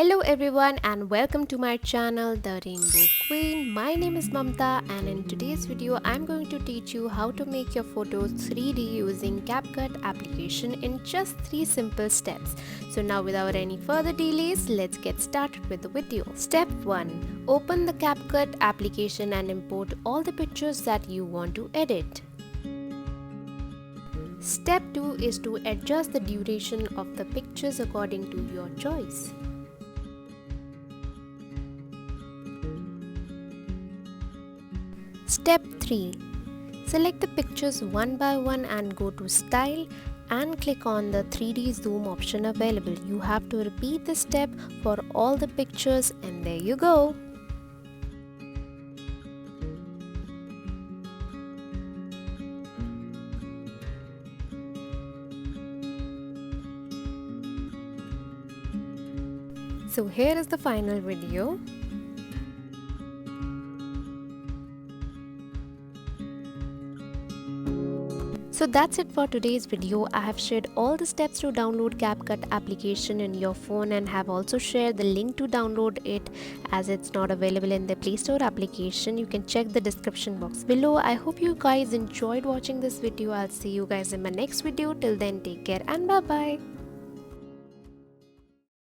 Hello everyone and welcome to my channel The Rainbow Queen. My name is Mamta and in today's video I'm going to teach you how to make your photos 3D using Capcut application in just 3 simple steps. So now without any further delays, let's get started with the video. Step 1. Open the Capcut application and import all the pictures that you want to edit. Step 2 is to adjust the duration of the pictures according to your choice. Step 3. Select the pictures one by one and go to Style and click on the 3D zoom option available. You have to repeat this step for all the pictures and there you go. So here is the final video. So that's it for today's video. I have shared all the steps to download Capcut application in your phone and have also shared the link to download it as it's not available in the Play Store application. You can check the description box below. I hope you guys enjoyed watching this video. I'll see you guys in my next video. Till then, take care and bye bye.